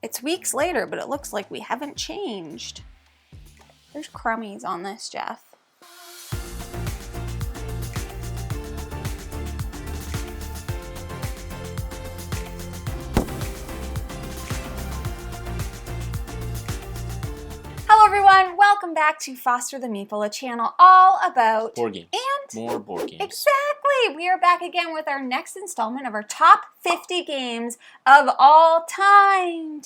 It's weeks later, but it looks like we haven't changed. There's crummies on this, Jeff. Hello everyone, welcome back to Foster the Meeple, a channel all about board games. And more board games. Exactly. We are back again with our next installment of our top 50 games of all time.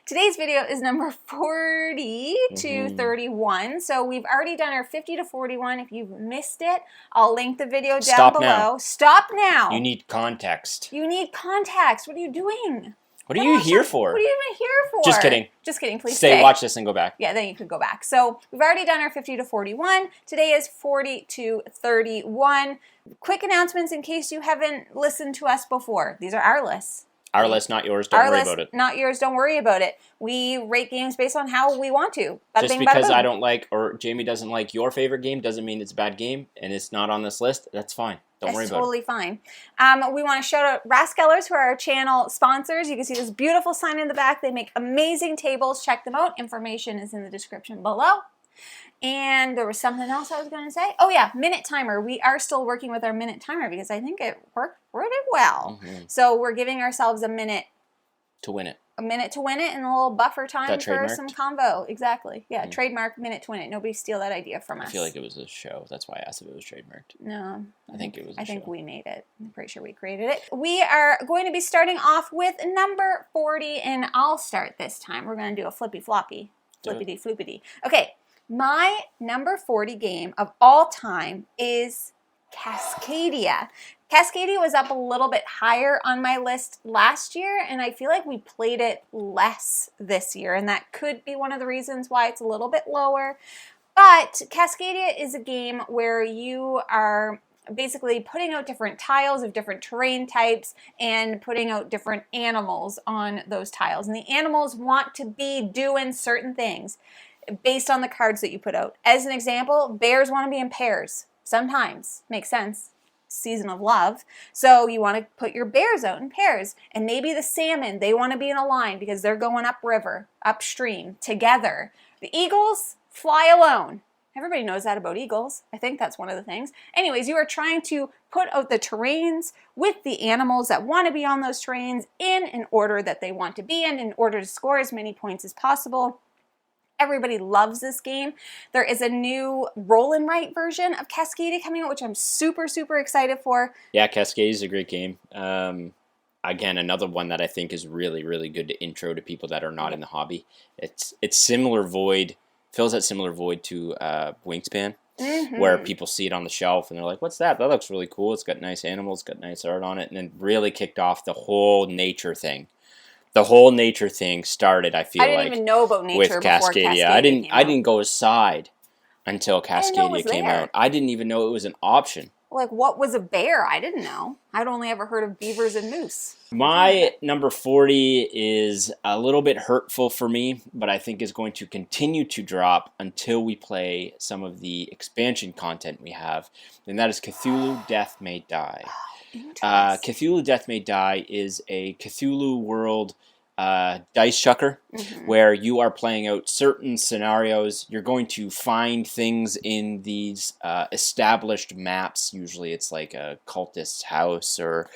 Today's video is number 40 to 31. So we've already done our 50 to 41. If you've missed it, I'll link the video down below. Now. Stop now. You need context. You need context. What are you doing? What are you here for? What are you even here for? Just kidding. Just kidding. Please stay. Watch this and go back. Yeah, then you could go back. So we've already done our 50 to 41. Today is 40 to 31. Quick announcements in case you haven't listened to us before. These are our lists. Our list, not yours. Don't worry about it. Not yours. Don't worry about it. We rate games based on how we want to. Just because I don't like or Jamie doesn't like your favorite game doesn't mean it's a bad game and it's not on this list. That's fine. Don't worry about it. It's totally fine. We want to shout out Raskellers, who are our channel sponsors. You can see this beautiful sign in the back. They make amazing tables. Check them out. Information is in the description below. And there was something else I was going to say. Oh yeah, minute timer. We are still working with our minute timer because I think it worked really well. So we're giving ourselves a minute to win it. A minute to win it and a little buffer time for some convo. Exactly. Yeah, trademark minute to win it. Nobody steal that idea from us. I feel like it was a show. That's why I asked if it was trademarked. No. I think it was a show. I think we made it. I'm pretty sure we created it. We are going to be starting off with number 40, and I'll start this time. We're going to do a flippy floppy. Flippity floopity. Okay. My number 40 game of all time is Cascadia. Cascadia was up a little bit higher on my list last year, and I feel like we played it less this year, and that could be one of the reasons why it's a little bit lower. But Cascadia is a game where you are basically putting out different tiles of different terrain types and putting out different animals on those tiles. And the animals want to be doing certain things based on the cards that you put out. As an example, bears want to be in pairs. Sometimes. Makes sense. Season of love. So you want to put your bears out in pairs. And maybe the salmon, they want to be in a line because they're going upriver, upstream, together. The eagles fly alone. Everybody knows that about eagles. I think that's one of the things. Anyways, you are trying to put out the terrains with the animals that want to be on those terrains in an order that they want to be in order to score as many points as possible. Everybody loves this game. There is a new roll and write version of Cascadia coming out, which I'm super, super excited for. Yeah, Cascadia is a great game. Again, another one that I think is really, really good to intro to people that are not in the hobby. It's similar void, fills that similar void to Wingspan, where people see it on the shelf and they're like, what's that? That looks really cool. It's got nice animals, it's got nice art on it, and then really kicked off the whole nature thing. The whole nature thing started, I feel like, I didn't even know about nature with Cascadia. I didn't go aside until Cascadia came out. I didn't even know it was an option. Like, what was a bear? I didn't know. I'd only ever heard of beavers and moose. My number 40 is a little bit hurtful for me, but I think is going to continue to drop until we play some of the expansion content we have, and that is Cthulhu Death May Die. Cthulhu Death May Die is a Cthulhu world dice chucker where you are playing out certain scenarios. You're going to find things in these established maps. Usually it's like a cultist's house or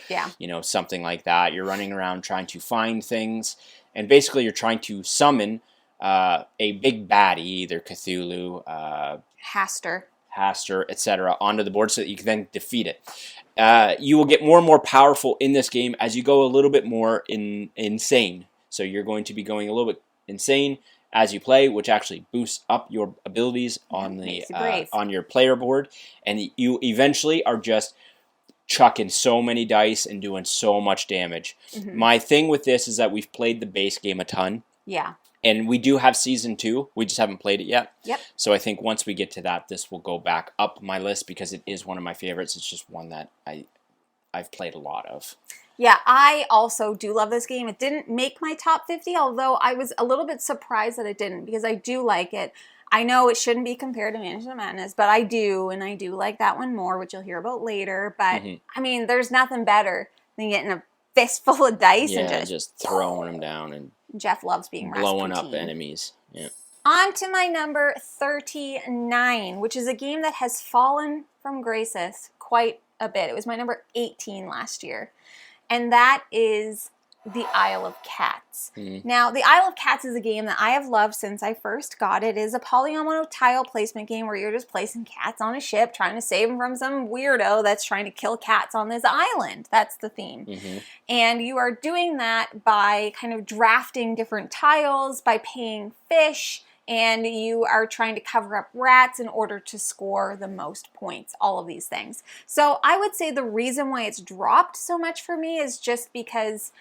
something like that. You're running around trying to find things, and basically you're trying to summon a big baddie, either Cthulhu, Hastur, etc., onto the board so that you can then defeat it. You will get more and more powerful in this game as you go a little bit more insane. So you're going to be going a little bit insane as you play, which actually boosts up your abilities on the on your player board, and you eventually are just chucking so many dice and doing so much damage. My thing with this is that we've played the base game a ton. Yeah. And we do have Season 2. We just haven't played it yet. Yep. So I think once we get to that, this will go back up my list because it is one of my favorites. It's just one that I've played a lot of. Yeah, I also do love this game. It didn't make my top 50, although I was a little bit surprised that it didn't because I do like it. I know it shouldn't be compared to Mansion of Madness, but I do, and I do like that one more, which you'll hear about later. But, I mean, there's nothing better then getting a fistful of dice and just throwing them down and Jeff loves being blowing Rasputin. up enemies. Yeah. On to my number 39, which is a game that has fallen from graces quite a bit. It was my number 18 last year, and that is The Isle of Cats. Now, The Isle of Cats is a game that I have loved since I first got it. It is a polyomino tile placement game where you're just placing cats on a ship, trying to save them from some weirdo that's trying to kill cats on this island. That's the theme. And you are doing that by kind of drafting different tiles, by paying fish, and you are trying to cover up rats in order to score the most points, all of these things. So I would say the reason why it's dropped so much for me is just because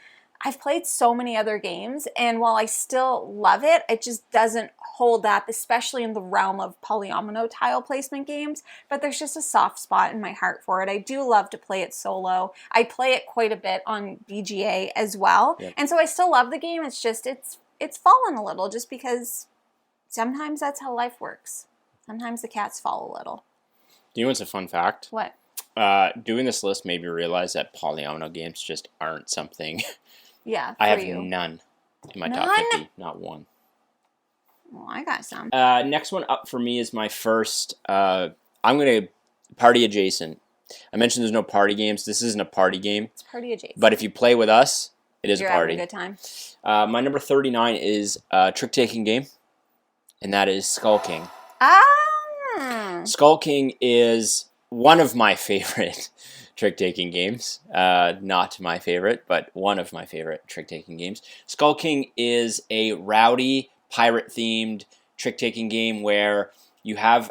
I've played so many other games, and while I still love it, it just doesn't hold up, especially in the realm of polyomino tile placement games, but there's just a soft spot in my heart for it. I do love to play it solo. I play it quite a bit on BGA as well, and so I still love the game. It's just, it's fallen a little just because sometimes that's how life works. Sometimes the cats fall a little. Do you know what's a fun fact? What? Doing this list made me realize that polyomino games just aren't something... Yeah, I have none in my top 50. Not one. Well, I got some. Next one up for me is my first. I'm going to party adjacent. I mentioned there's no party games. This isn't a party game. It's party adjacent. But if you play with us, it is You're a party. Having a good time. My number 39 is a trick-taking game, and that is Skull King. Skull King is one of my favorite trick-taking games. Not my favorite, but one of my favorite trick-taking games. Skull King is a rowdy, pirate-themed trick-taking game where you have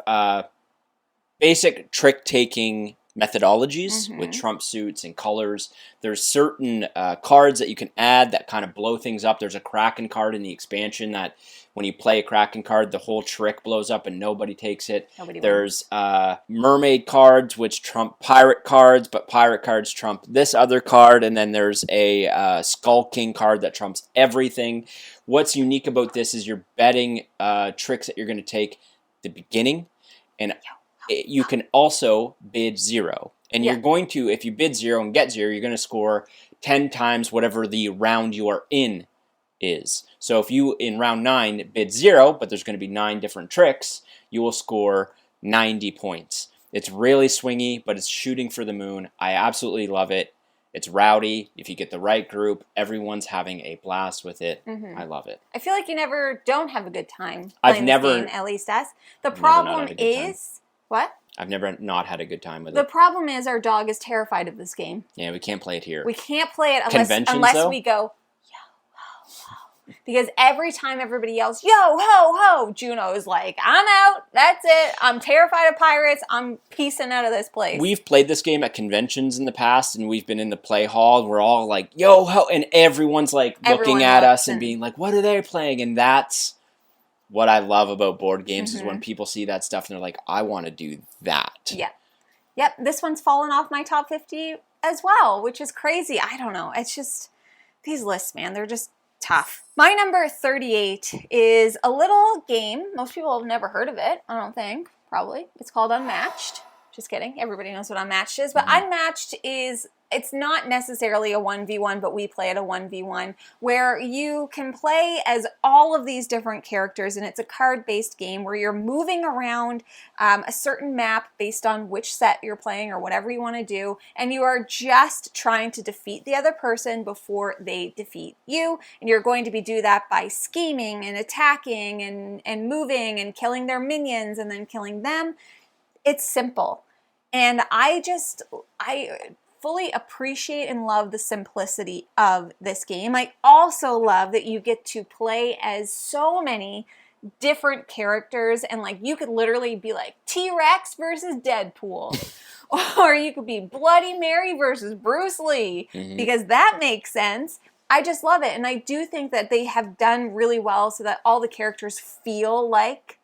basic trick-taking methodologies with trump suits and colors. There's certain cards that you can add that kind of blow things up. There's a Kraken card in the expansion that when you play a Kraken card, the whole trick blows up and nobody takes it. There's mermaid cards, which trump pirate cards, but pirate cards trump this other card. And then there's a Skull King card that trumps everything. What's unique about this is you're betting tricks that you're going to take at the beginning, and you can also bid 0. And you're going to, if you bid 0 and get 0, you're going to score 10 times whatever the round you are in is. So if you, in round 9, bid 0, but there's going to be 9 different tricks, you will score 90 points. It's really swingy, but it's shooting for the moon. I absolutely love it. It's rowdy. If you get the right group, everyone's having a blast with it. I love it. I feel like you never don't have a good time playing this game, at least us. The problem is... What? I've never not had a good time with it. The problem is our dog is terrified of this game. Yeah, we can't play it here. We can't play it unless we go, yo, ho, ho. Because every time everybody yells, yo, ho, ho, Juno is like, I'm out. That's it. I'm terrified of pirates. I'm peacing out of this place. We've played this game at conventions in the past, and we've been in the play hall, and we're all like, yo, ho, and everyone's like looking at us and being like, what are they playing? And that's what I love about board games is when people see that stuff and they're like, I want to do that. Yeah. Yep, this one's fallen off my top 50 as well, which is crazy. I don't know. It's just, these lists, man, they're just tough. My number 38 is a little game. Most people have never heard of it, I don't think, probably. It's called Unmatched. Just kidding. Everybody knows what Unmatched is. But Unmatched is, it's not necessarily a 1v1, but we play it a 1v1, where you can play as all of these different characters, and it's a card-based game where you're moving around a certain map based on which set you're playing or whatever you want to do, and you are just trying to defeat the other person before they defeat you, and you're going to do that by scheming and attacking and moving and killing their minions and then killing them. It's simple. And I fully appreciate and love the simplicity of this game. I also love that you get to play as so many different characters, and like you could literally be like T-Rex versus Deadpool. Or you could be Bloody Mary versus Bruce Lee, because that makes sense. I just love it. And I do think that they have done really well so that all the characters feel like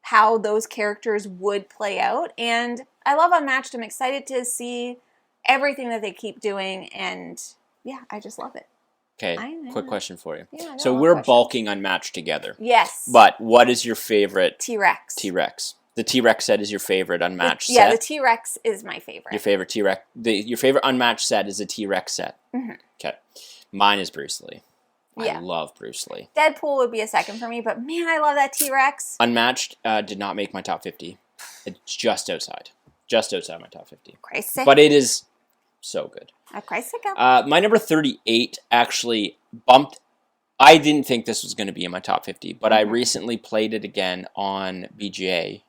how those characters would play out. And I love Unmatched. I'm excited to see everything that they keep doing, and yeah, I just love it. Okay, quick question for you. Yeah, so we're bulking Unmatched together. Yes. But what is your favorite? T-Rex. T-Rex. The T-Rex set is your favorite unmatched set? Yeah, the T-Rex is my favorite. Your favorite T-Rex, your favorite unmatched set is a T-Rex set. Mm-hmm. Okay. Mine is Bruce Lee. Yeah. I love Bruce Lee. Deadpool would be a second for me, but man, I love that T-Rex. Unmatched did not make my top 50. It's just outside. Just outside my top 50. Crazy. But it is so good. Crazy. My number 38 actually bumped. I didn't think this was going to be in my top 50, but I recently played it again on BGA.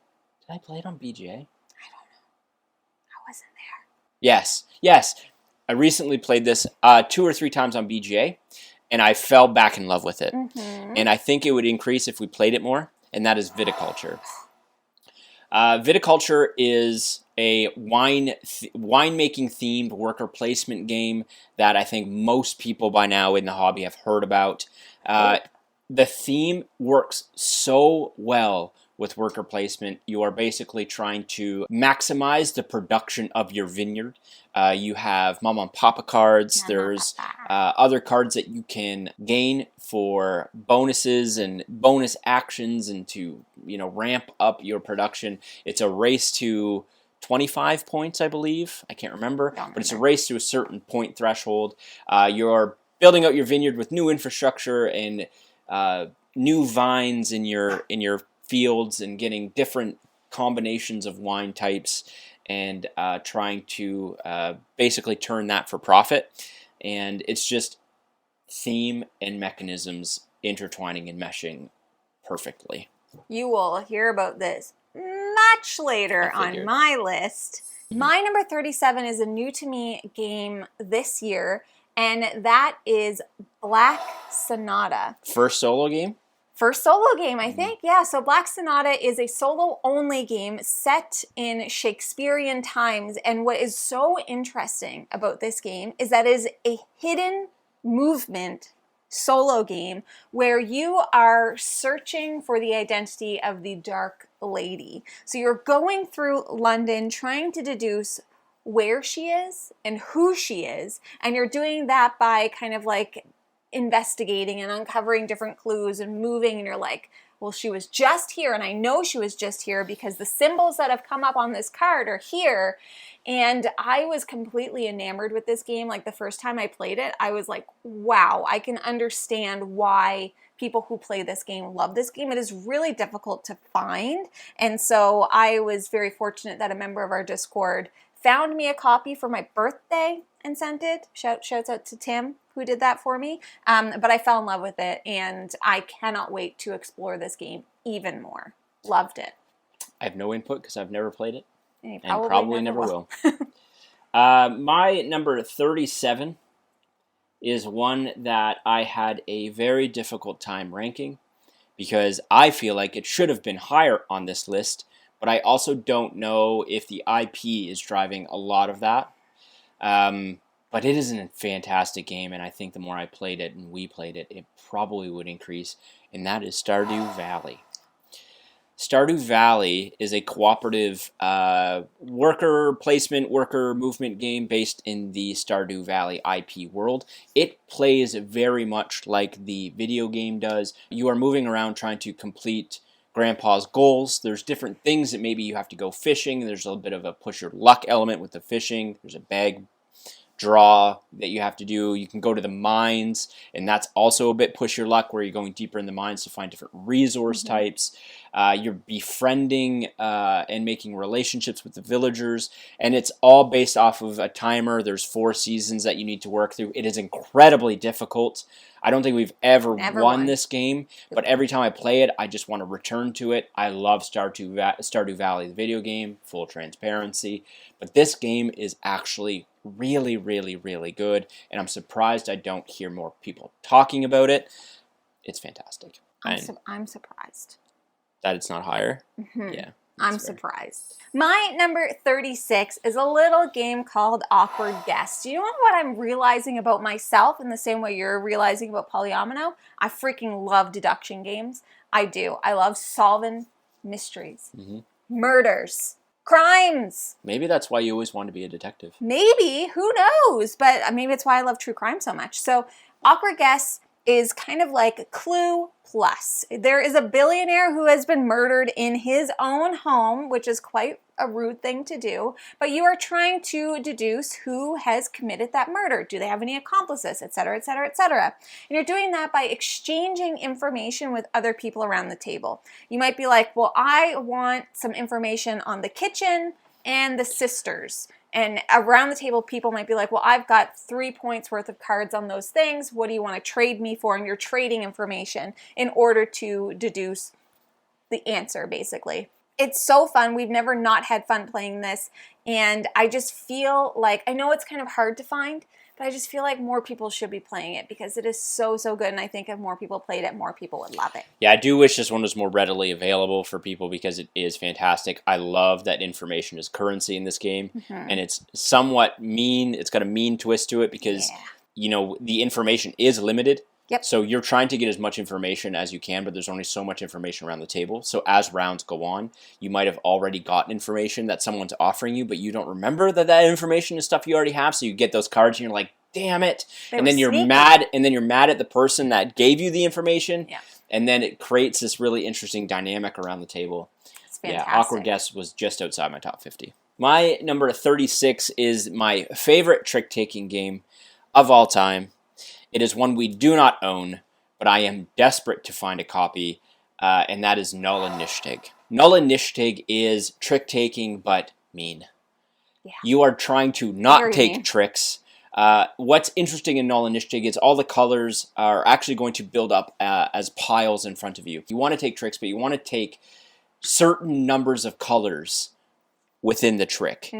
Did I play it on BGA? I don't know. I wasn't there. Yes. I recently played this 2 or 3 times on BGA, and I fell back in love with it. Mm-hmm. And I think it would increase if we played it more, and that is Viticulture. Viticulture is a winemaking themed worker placement game that I think most people by now in the hobby have heard about. The theme works so well with worker placement. You are basically trying to maximize the production of your vineyard. You have Mama and Papa cards. There's other cards that you can gain for bonuses and bonus actions and to ramp up your production. It's a race to 25 points, I believe. I can't remember. But it's a race to a certain point threshold. You're building out your vineyard with new infrastructure and new vines in your fields and getting different combinations of wine types and trying to basically turn that for profit. And it's just theme and mechanisms intertwining and meshing perfectly. You will hear about this much later on my list. My number 37 is a new to me game this year, and that is Black Sonata. First solo game? First solo game, I think. Yeah, so Black Sonata is a solo-only game set in Shakespearean times, and what is so interesting about this game is that it is a hidden movement solo game where you are searching for the identity of the Dark Lady. So you're going through London trying to deduce where she is and who she is, and you're doing that by kind of like investigating and uncovering different clues and moving, and you're like, well, she was just here, and I know she was just here because the symbols that have come up on this card are here. And I was completely enamored with this game. Like the first time I played it, I was like, wow, I can understand why people who play this game love this game. It is really difficult to find. And so I was very fortunate that a member of our Discord found me a copy for my birthday and sent it. Shouts out to Tim who did that for me. But I fell in love with it, and I cannot wait to explore this game even more. Loved it. I have no input because I've never played it. And probably never will. My number 37 is one that I had a very difficult time ranking because I feel like it should have been higher on this list, but I also don't know if the IP is driving a lot of that. But it is a fantastic game, and I think the more I played it and we played it, it probably would increase, and that is Stardew Valley. Stardew Valley is a cooperative worker placement, worker movement game based in the Stardew Valley IP world. It plays very much like the video game does. You are moving around trying to complete Grandpa's goals. There's different things that maybe you have to go fishing. There's a little bit of a push your luck element with the fishing. There's a bag draw that you have to do. You can go to the mines, and that's also a bit push your luck where you're going deeper in the mines to find different resource types. You're befriending and making relationships with the villagers, and it's all based off of a timer. There's 4 seasons that you need to work through. It is incredibly difficult. I don't think we've ever won this game, but every time I play it, I just want to return to it. I love Stardew Valley, the video game, full transparency, but this game is actually really, really, really good, and I'm surprised I don't hear more people talking about it. It's fantastic. I'm surprised that it's not higher. Mm-hmm. Yeah, I'm surprised. My number 36 is a little game called Awkward Guess. Do you know what I'm realizing about myself in the same way you're realizing about Polyomino? I freaking love deduction games. I do. I love solving mysteries, murders, crimes. Maybe that's why you always want to be a detective. Maybe. Who knows? But maybe it's why I love true crime so much. So Awkward Guess is kind of like Clue Plus. There is a billionaire who has been murdered in his own home, which is quite a rude thing to do, but you are trying to deduce who has committed that murder. Do they have any accomplices, etc., etc., etc. And you're doing that by exchanging information with other people around the table. You might be like, well, I want some information on the kitchen and the sisters. And around the table, people might be like, well, I've got 3 points worth of cards on those things. What do you want to trade me for? And you're trading information in order to deduce the answer, basically. It's so fun. We've never not had fun playing this. And I just feel like, I know it's kind of hard to find, but I just feel like more people should be playing it because it is so, so good. And I think if more people played it, more people would love it. Yeah, I do wish this one was more readily available for people because it is fantastic. I love that information is currency in this game. And it's somewhat mean. It's got a mean twist to it because, you know, the information is limited. Yep. So you're trying to get as much information as you can, but there's only so much information around the table. So as rounds go on, you might have already gotten information that someone's offering you, but you don't remember that that information is stuff you already have. So you get those cards and you're like, damn it. And then you're mad, and then you're mad at the person that gave you the information. Yeah. And then it creates this really interesting dynamic around the table. It's fantastic. Yeah, Awkward Guess was just outside my top 50. My number 36 is my favorite trick-taking game of all time. It is one we do not own, but I am desperate to find a copy, and that is Null and Nishtig. Null and Nishtig is trick-taking, but mean. Yeah. You are trying to not take tricks. What's interesting in Null and Nishtig is all the colors are actually going to build up as piles in front of you. You want to take tricks, but you want to take certain numbers of colors within the trick.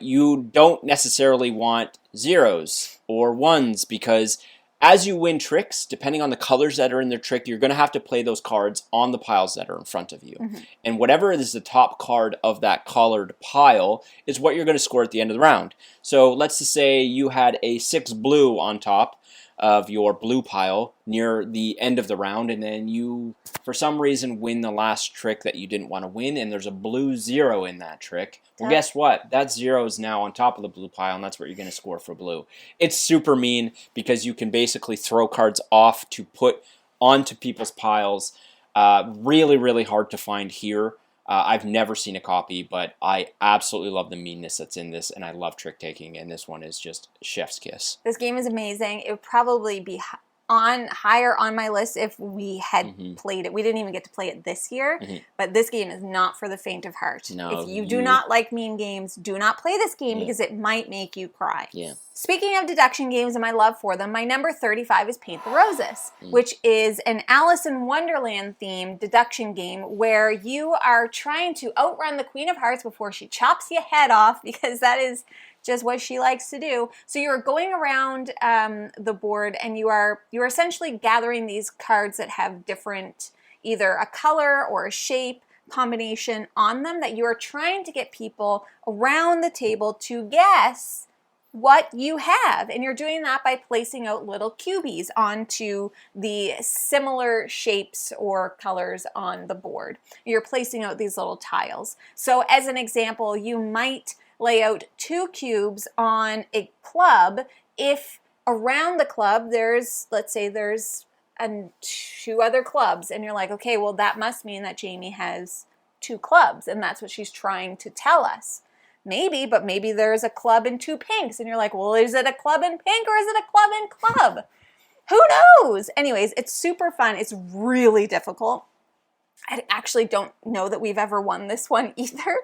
You don't necessarily want zeros or ones because as you win tricks, depending on the colors that are in the trick, you're going to have to play those cards on the piles that are in front of you. And whatever is the top card of that colored pile is what you're going to score at the end of the round. So let's just say you had a 6 blue on top of your blue pile near the end of the round, and then you, for some reason, win the last trick that you didn't want to win, and there's a blue 0 in that trick. Well, guess what? That 0 is now on top of the blue pile, and that's what you're going to score for blue. It's super mean because you can basically throw cards off to put onto people's piles. Really, really hard to find here. I've never seen a copy, but I absolutely love the meanness that's in this, and I love trick-taking, and this one is just chef's kiss. This game is amazing. It would probably be higher on my list if we had played it. We didn't even get to play it this year, but this game is not for the faint of heart. No, if you do not like mean games, do not play this game because it might make you cry. Yeah. Speaking of deduction games and my love for them, my number 35 is Paint the Roses, which is an Alice in Wonderland themed deduction game where you are trying to outrun the Queen of Hearts before she chops your head off, because that is just what she likes to do. So you're going around the board and you're essentially gathering these cards that have different, either a color or a shape combination on them, that you are trying to get people around the table to guess what you have. And you're doing that by placing out little cubies onto the similar shapes or colors on the board. You're placing out these little tiles. So as an example, you might lay out 2 cubes on a club if around the club there's, let's say there's 2 other clubs, and you're like, okay, well that must mean that Jamie has 2 clubs, and that's what she's trying to tell us. Maybe, but maybe there's a club and 2 pinks, and you're like, well, is it a club in pink or is it a club in club? Who knows? Anyways, it's super fun. It's really difficult. I actually don't know that we've ever won this one either.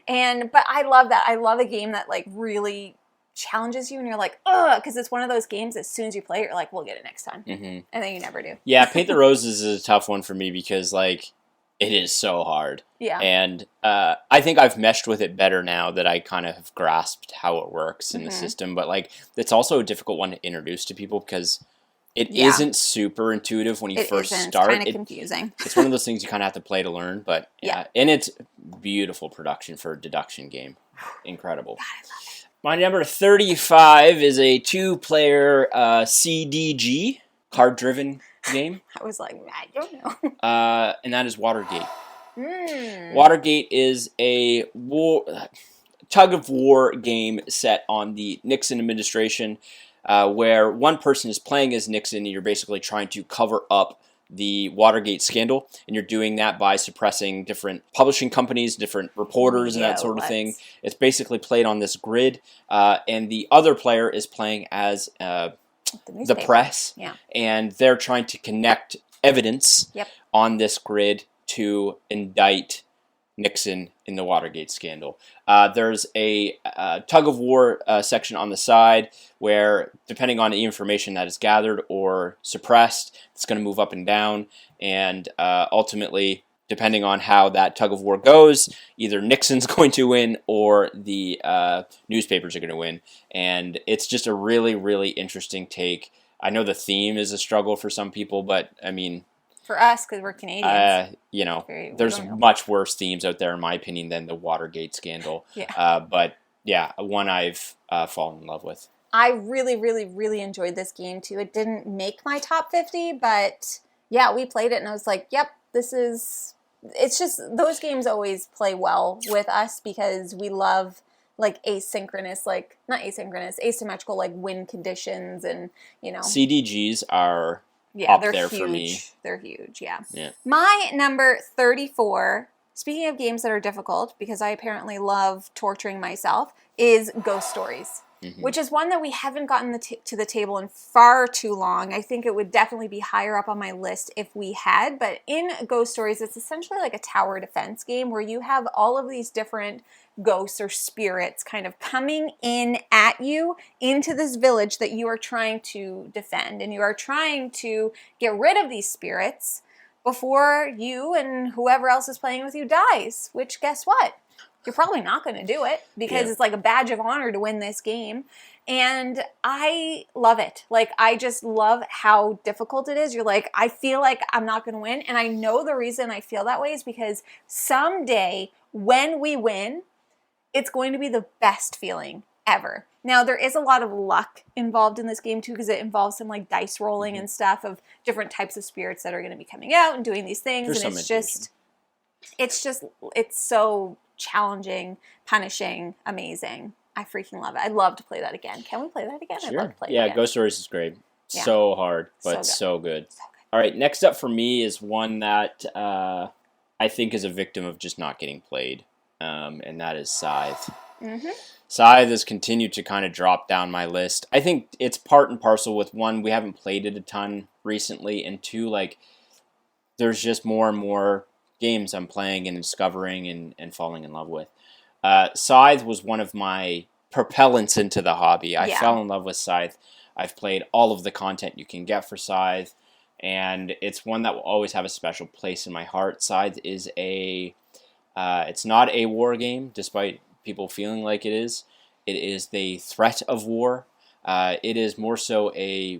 But I love that. I love a game that like really challenges you and you're like, ugh, because it's one of those games as soon as you play it, you're like, we'll get it next time. And then you never do. Yeah, Paint the Roses is a tough one for me because like it is so hard. Yeah. And I think I've meshed with it better now that I kind of have grasped how it works in the system. But like it's also a difficult one to introduce to people because it isn't super intuitive when you first start. It's kind of confusing. It's one of those things you kind of have to play to learn. But yeah, and it's beautiful production for a deduction game. Incredible. God, I love it. My number 35 is a 2-player CDG, card-driven game. I was like, I don't know. And that is Watergate. Watergate is a tug-of-war game set on the Nixon administration. where one person is playing as Nixon, and you're basically trying to cover up the Watergate scandal, and you're doing that by suppressing different publishing companies, different reporters, and that sort of thing. It's basically played on this grid, and the other player is playing as the press, and they're trying to connect evidence on this grid to indict Nixon in the Watergate scandal. There's a tug-of-war section on the side where, depending on the information that is gathered or suppressed, it's going to move up and down, and ultimately, depending on how that tug-of-war goes, either Nixon's going to win or the newspapers are going to win, and it's just a really, really interesting take. I know the theme is a struggle for some people, but, I mean... For us, because we're Canadians. You know, there's much worse themes out there, in my opinion, than the Watergate scandal. But, yeah, one I've fallen in love with. I really, really, really enjoyed this game, too. It didn't make my top 50, but, yeah, we played it, and I was like, yep, this is... It's just, those games always play well with us because we love... like asynchronous, like not asynchronous, asymmetrical, like win conditions, and you know. CDGs are up there huge. For me. They're huge, yeah. My number 34. Speaking of games that are difficult, because I apparently love torturing myself, is Ghost Stories, which is one that we haven't gotten to the table in far too long. I think it would definitely be higher up on my list if we had. But in Ghost Stories, it's essentially like a tower defense game where you have all of these different ghosts or spirits kind of coming in at you into this village that you are trying to defend, and you are trying to get rid of these spirits before you and whoever else is playing with you dies, which guess what? You're probably not going to do it because it's like a badge of honor to win this game. And I love it. Like, I just love how difficult it is. You're like, I feel like I'm not going to win. And I know the reason I feel that way is because someday when we win, it's going to be the best feeling ever. Now, there is a lot of luck involved in this game, too, because it involves some, like, dice rolling and stuff of different types of spirits that are going to be coming out and doing these things. There's and it's so challenging, punishing, amazing. I freaking love it. I'd love to play that again. Can we play that again? Sure. I'd love to play it again. Ghost Stories is great. So hard, but so good. All right, next up for me is one that I think is a victim of just not getting played. And that is Scythe. Scythe has continued to kind of drop down my list. I think it's part and parcel with, one, we haven't played it a ton recently, and two, like, there's just more and more games I'm playing and discovering and falling in love with. Scythe was one of my propellants into the hobby. I fell in love with Scythe. I've played all of the content you can get for Scythe, and it's one that will always have a special place in my heart. Scythe is it's not a war game, despite people feeling like it is. It is the threat of war. It is more so a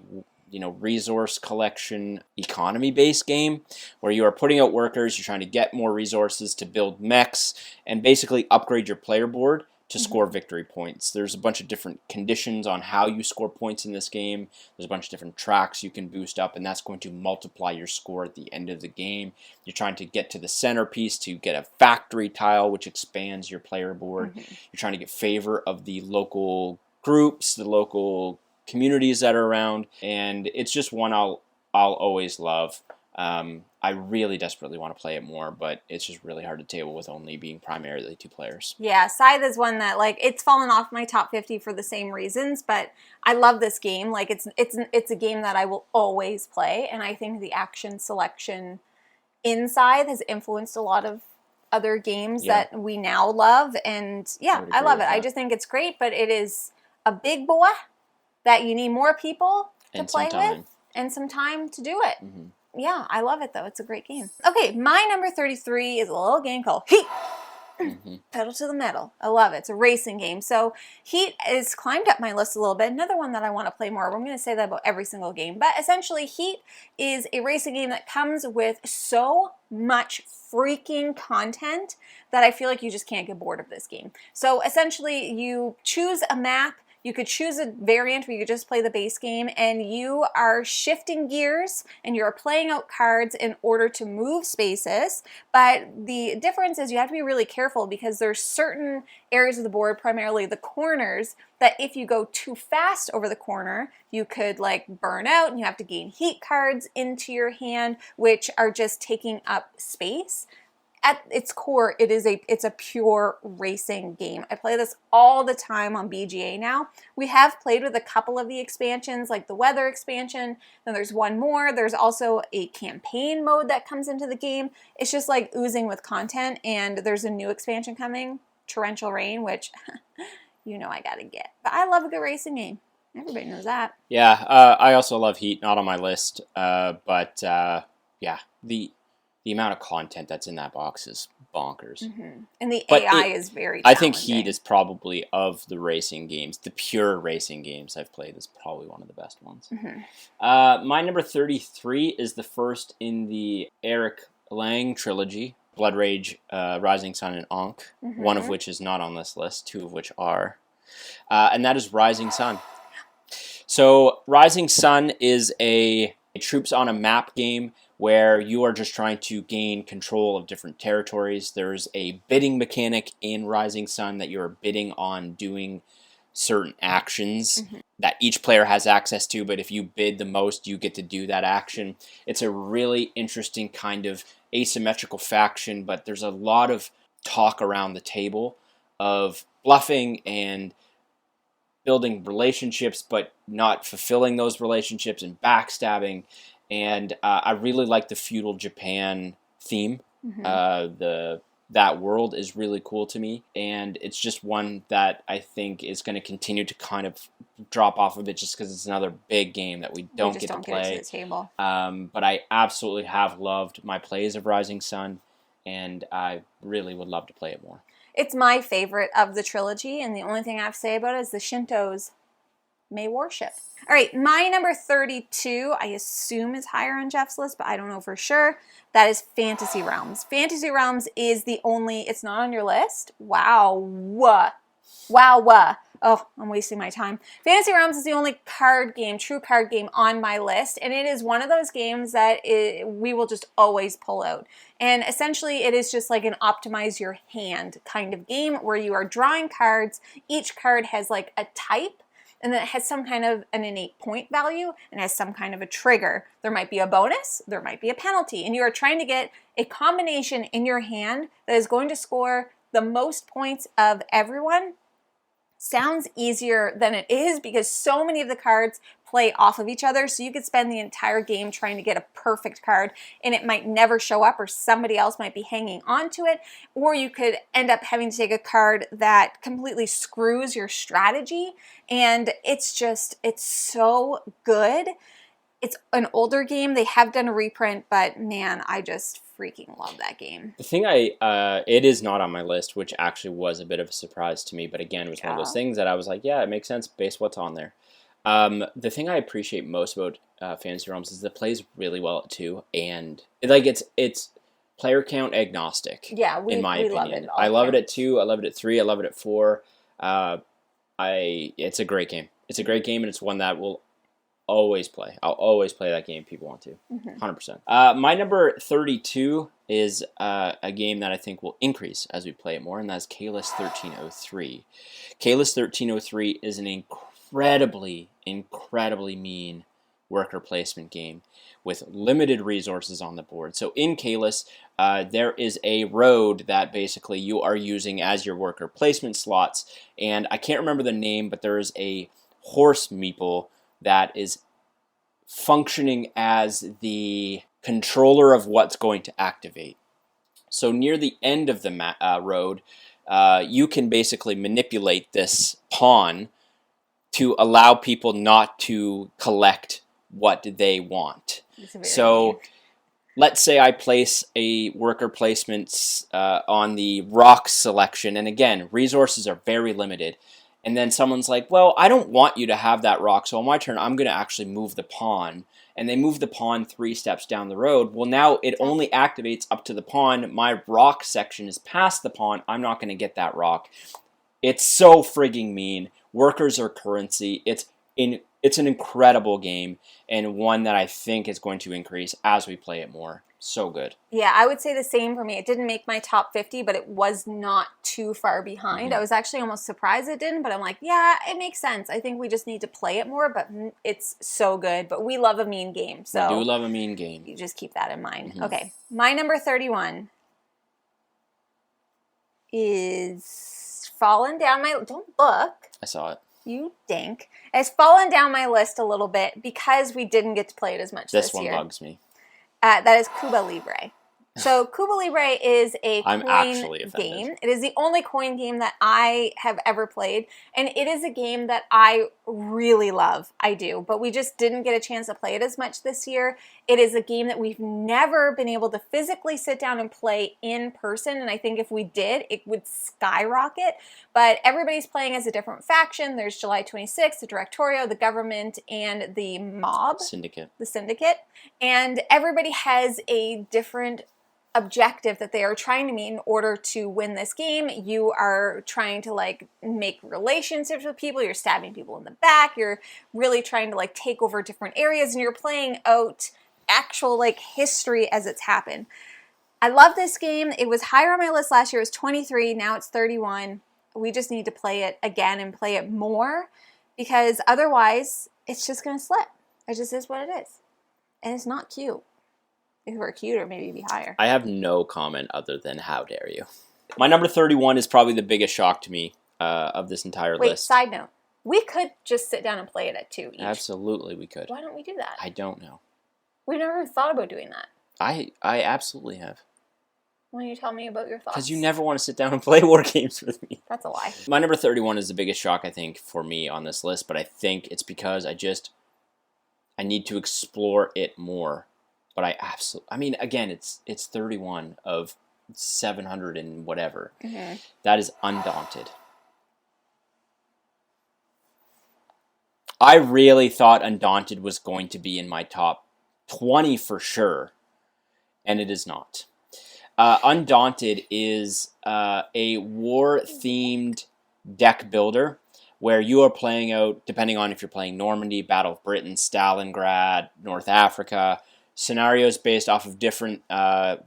resource collection economy-based game where you are putting out workers, you're trying to get more resources to build mechs, and basically upgrade your player board to score victory points. There's a bunch of different conditions on how you score points in this game. There's a bunch of different tracks you can boost up, and that's going to multiply your score at the end of the game. You're trying to get to the centerpiece to get a factory tile, which expands your player board. You're trying to get favor of the local groups, the local communities that are around, and it's just one I'll always love. I really desperately want to play it more, but it's just really hard to table with only being primarily 2 players. Yeah, Scythe is one that, like, it's fallen off my top 50 for the same reasons, but I love this game. Like, it's a game that I will always play, and I think the action selection in Scythe has influenced a lot of other games that we now love, and I love it. I just think it's great, but it is a big boy that you need more people to play with and some time to do it. Yeah, I love it, though. It's a great game. Okay, my number 33 is a little game called Heat. Pedal to the metal. I love it. It's a racing game. So Heat has climbed up my list a little bit. Another one that I want to play more. I'm going to say that about every single game. But essentially, Heat is a racing game that comes with so much freaking content that I feel like you just can't get bored of this game. So essentially, you choose a map. You could choose a variant where you could just play the base game, and you are shifting gears and you're playing out cards in order to move spaces. But the difference is you have to be really careful because there's certain areas of the board, primarily the corners, that if you go too fast over the corner, you could like burn out and you have to gain heat cards into your hand, which are just taking up space. At its core, it's a pure racing game. I play this all the time on BGA now. We have played with a couple of the expansions, like the weather expansion. Then there's one more. There's also a campaign mode that comes into the game. It's just like oozing with content, and there's a new expansion coming, Torrential Rain, which you know I gotta get. But I love a good racing game. Everybody knows that. Yeah, I also love Heat, not on my list, but yeah, the amount of content that's in that box is bonkers. Mm-hmm. And the AI is very challenging. I think Heat is probably, of the racing games, the pure racing games I've played, is probably one of the best ones. Mm-hmm. My number 33 is the first in the Eric Lang trilogy, Blood Rage, Rising Sun, and Ankh, Mm-hmm. one of which is not on this list, two of which are. And that is Rising Sun. So Rising Sun is a troops on a map game where you are just trying to gain control of different territories. There's a bidding mechanic in Rising Sun that you're bidding on doing certain actions Mm-hmm. that each player has access to, but if you bid the most, you get to do that action. It's a really interesting kind of asymmetrical faction, but there's a lot of talk around the table of bluffing and building relationships, but not fulfilling those relationships, and backstabbing. And I really like the feudal Japan theme. Mm-hmm. That world is really cool to me, and it's just one that I think is going to continue to kind of drop off a bit, just because it's another big game that we don't get to play. Get it to the table. But I absolutely have loved my plays of Rising Sun, and I really would love to play it more. It's my favorite of the trilogy, and the only thing I have to say about it is the Shintos may worship. All right, my number 32, I assume is higher on Jeff's list, but I don't know for sure. That is Fantasy Realms. Fantasy Realms is the only, it's not on your list? Wow. Wow. Oh, I'm wasting my time. Fantasy Realms is the only true card game on my list, and it is one of those games that we will just always pull out. And essentially, it is just like an optimize your hand kind of game where you are drawing cards. Each card has like a type, and then it has some kind of an innate point value and has some kind of a trigger. There might be a bonus, there might be a penalty, and you are trying to get a combination in your hand that is going to score the most points of everyone. Sounds easier than it is because so many of the cards play off of each other, so you could spend the entire game trying to get a perfect card and it might never show up, or somebody else might be hanging on to it, or you could end up having to take a card that completely screws your strategy. And it's so good. It's an older game. They have done a reprint, but man, I just freaking love that game. The thing it is not on my list, which actually was a bit of a surprise to me, but again, it was one of those things that I was like, yeah, it makes sense based what's on there. The thing I appreciate most about Fantasy Realms is that it plays really well at 2, and it's player count agnostic. Yeah, in my opinion, love it. I love it at 2. I love it at 3. I love it at 4. It's a great game. It's a great game, and it's one that will always play. I'll always play that game if people want to. 100%. My number 32 is a game that I think will increase as we play it more, and that's Kalis 1303. Kalis 1303 is an incredibly mean worker placement game with limited resources on the board. So in Kalis, there is a road that basically you are using as your worker placement slots, and I can't remember the name, but there is a horse meeple that is functioning as the controller of what's going to activate. So near the end of the road, you can basically manipulate this pawn to allow people not to collect what they want. So let's say I place a worker placement on the rock selection, and again, resources are very limited. And then someone's like, well, I don't want you to have that rock, so on my turn, I'm going to actually move the pawn. And they move the pawn 3 steps down the road. Well, now it only activates up to the pawn. My rock section is past the pawn. I'm not going to get that rock. It's so frigging mean. Workers are currency. It's an incredible game, and one that I think is going to increase as we play it more. So good. Yeah, I would say the same for me. It didn't make my top 50, but it was not too far behind. I was actually almost surprised it didn't, but I'm like, yeah, it makes sense. I think we just need to play it more, but it's so good. But we love a mean game, so we do love a mean game. You just keep that in mind. Okay, my number 31 is fallen down my... Don't look. I saw it. You dink. It's fallen down my list a little bit because we didn't get to play it as much this year. This one bugs me. That is Cuba Libre. So Cuba Libre is a I'm coin actually offended. game. It is the only coin game that I have ever played, and it is a game that I really love. I do, but we just didn't get a chance to play it as much this year. It is a game that we've never been able to physically sit down and play in person, and I think if we did, it would skyrocket. But everybody's playing as a different faction. There's July 26th, the Directorio, the government, and the mob. Syndicate. The syndicate. And everybody has a different objective that they are trying to meet in order to win this game. You are trying to like make relationships with people, you're stabbing people in the back, you're really trying to like take over different areas, and you're playing out actual like history as it's happened. I love this game. It was higher on my list last year. It was 23, now it's 31. We just need to play it again and play it more, because otherwise it's just going to slip. It just is what it is. And it's not cute. If it were cuter, maybe it'd be higher. I have no comment other than how dare you. My number 31 is probably the biggest shock to me of this entire list. Wait, side note. We could just sit down and play it at 2 each. Absolutely, we could. Why don't we do that? I don't know. We never thought about doing that. I absolutely have. Why don't you tell me about your thoughts? Because you never want to sit down and play war games with me. That's a lie. My number 31 is the biggest shock, I think, for me on this list, but I think it's because I need to explore it more. But I mean, again, it's 31 of 700 and whatever. That is Undaunted. I really thought Undaunted was going to be in my top 20 for sure, and it is not. Undaunted is a war-themed deck builder where you are playing out, depending on if you're playing Normandy, Battle of Britain, Stalingrad, North Africa, scenarios based off of different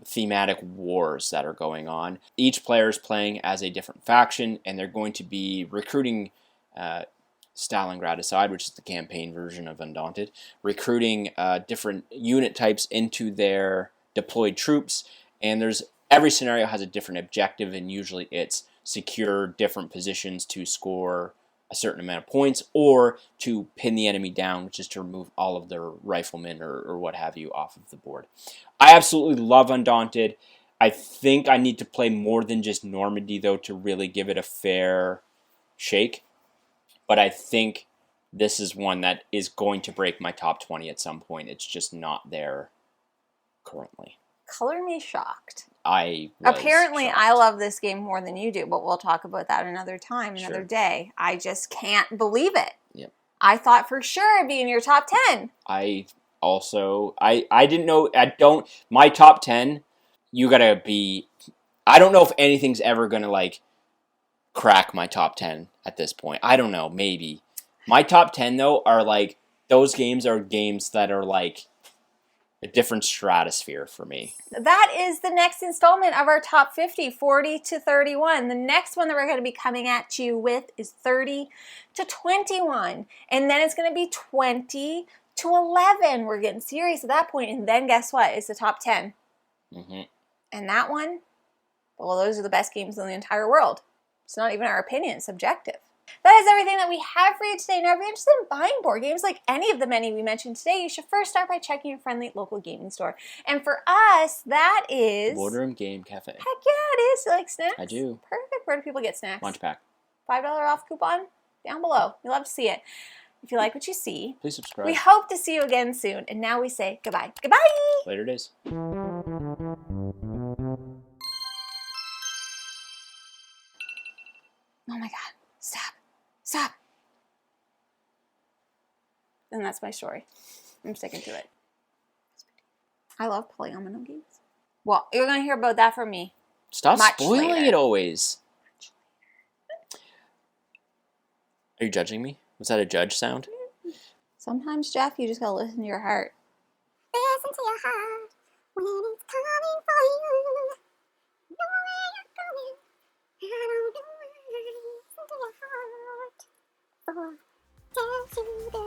thematic wars that are going on. Each player is playing as a different faction, and they're going to be recruiting Stalingrad aside, which is the campaign version of Undaunted, recruiting different unit types into their deployed troops, and every scenario has a different objective, and usually it's secure different positions to score a certain amount of points, or to pin the enemy down, which is to remove all of their riflemen or what have you off of the board. I absolutely love Undaunted. I think I need to play more than just Normandy, though, to really give it a fair shake. But I think this is one that is going to break my top 20 at some point. It's just not there currently. Color me shocked. Apparently, shocked. I love this game more than you do, but we'll talk about that another time, another day. I just can't believe it. Yep. I thought for sure it'd be in your top 10. I didn't know. My top 10, you gotta be, I don't know if anything's ever gonna like crack my top 10 at this point. I don't know, maybe. My top 10 though are like, those games are games that are like a different stratosphere for me. That is the next installment of our top 50, 40 to 31. The next one that we're going to be coming at you with is 30 to 21. And then it's going to be 20 to 11. We're getting serious at that point. And then guess what? It's the top 10. And that one, well, those are the best games in the entire world. It's not even our opinion. It's subjective. That is everything that we have for you today. Now, if you're interested in buying board games like any of the many we mentioned today, you should first start by checking your friendly local gaming store. And for us, that is... Boardroom Game Cafe. Heck yeah, it is. You like snacks? I do. Perfect. Where do people get snacks? Lunch pack. $5 off coupon? Down below. We love to see it. If you like what you see, please subscribe. We hope to see you again soon. And now we say goodbye. Goodbye! Later days. Oh my God. Stop. Stop. And that's my story. I'm sticking to it. I love playing on Mono games. Well, you're going to hear about that from me. Stop spoiling it always. Are you judging me? Was that a judge sound? Sometimes, Jeff, you just gotta listen to your heart. Listen to your heart when it's coming for you. Know where you're going. I don't know why. Listen to your heart. For tells you the